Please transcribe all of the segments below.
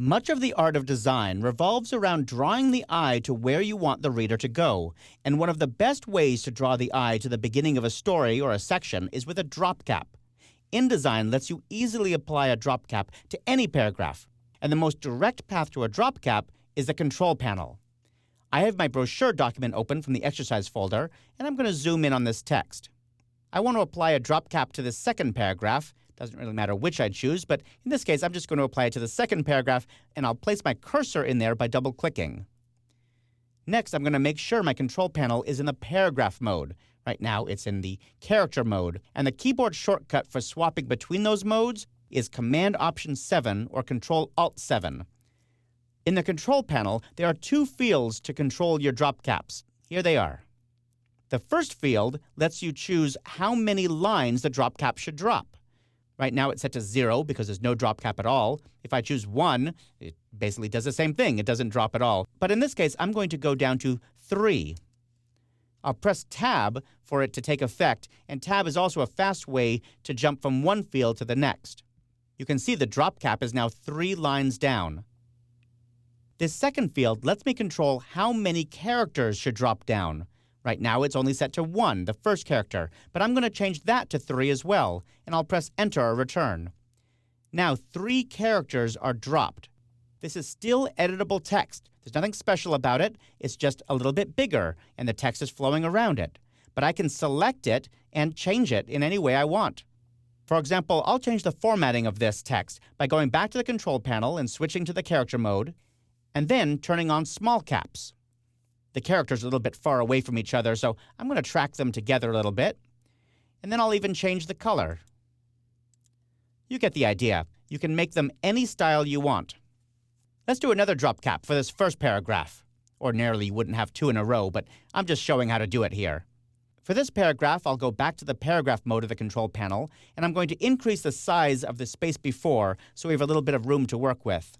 Much of the art of design revolves around drawing the eye to where you want the reader to go, and one of the best ways to draw the eye to the beginning of a story or a section is with a drop cap. InDesign lets you easily apply a drop cap to any paragraph, and the most direct path to a drop cap is the control panel. I have my brochure document open from the exercise folder, and I'm going to zoom in on this text. I want to apply a drop cap to this second paragraph. Doesn't really matter which I choose, but in this case, I'm just going to apply it to the second paragraph, and I'll place my cursor in there by double-clicking. Next, I'm going to make sure my control panel is in the paragraph mode. Right now, it's in the character mode, and the keyboard shortcut for swapping between those modes is Command-Option-7 or Control-Alt-7. In the control panel, there are two fields to control your drop caps. Here they are. The first field lets you choose how many lines the drop cap should drop. Right now it's set to 0 because there's no drop cap at all. If I choose 1, it basically does the same thing. It doesn't drop at all. But in this case, I'm going to go down to 3. I'll press Tab for it to take effect, and Tab is also a fast way to jump from one field to the next. You can see the drop cap is now 3 lines down. This second field lets me control how many characters should drop down. Right now it's only set to 1, the first character, but I'm going to change that to 3 as well, and I'll press Enter or Return. Now 3 characters are dropped. This is still editable text. There's nothing special about it. It's just a little bit bigger, and the text is flowing around it. But I can select it and change it in any way I want. For example, I'll change the formatting of this text by going back to the control panel and switching to the character mode, and then turning on small caps. The characters are a little bit far away from each other, so I'm going to track them together a little bit. And then I'll even change the color. You get the idea. You can make them any style you want. Let's do another drop cap for this first paragraph. Ordinarily, you wouldn't have 2 in a row, but I'm just showing how to do it here. For this paragraph, I'll go back to the paragraph mode of the control panel, and I'm going to increase the size of the space before so we have a little bit of room to work with.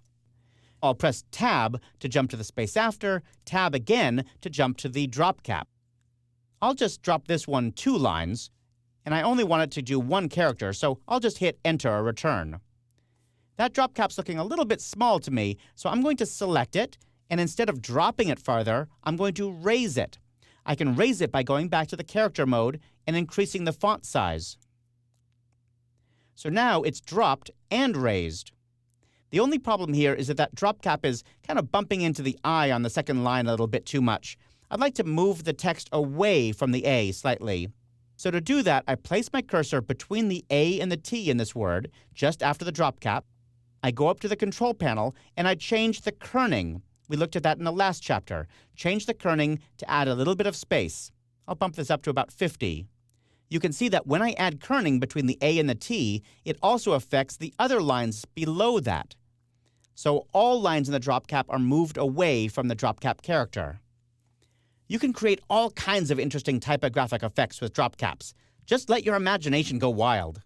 I'll press Tab to jump to the space after, Tab again to jump to the drop cap. I'll just drop this one 2 lines, and I only want it to do 1 character, so I'll just hit Enter or Return. That drop cap's looking a little bit small to me, so I'm going to select it, and instead of dropping it farther, I'm going to raise it. I can raise it by going back to the character mode and increasing the font size. So now it's dropped and raised. The only problem here is that that drop cap is kind of bumping into the I on the second line a little bit too much. I'd like to move the text away from the A slightly. So to do that, I place my cursor between the A and the T in this word, just after the drop cap. I go up to the control panel, and I change the kerning. We looked at that in the last chapter. Change the kerning to add a little bit of space. I'll bump this up to about 50. You can see that when I add kerning between the A and the T, it also affects the other lines below that. So all lines in the drop cap are moved away from the drop cap character. You can create all kinds of interesting typographic effects with drop caps. Just let your imagination go wild.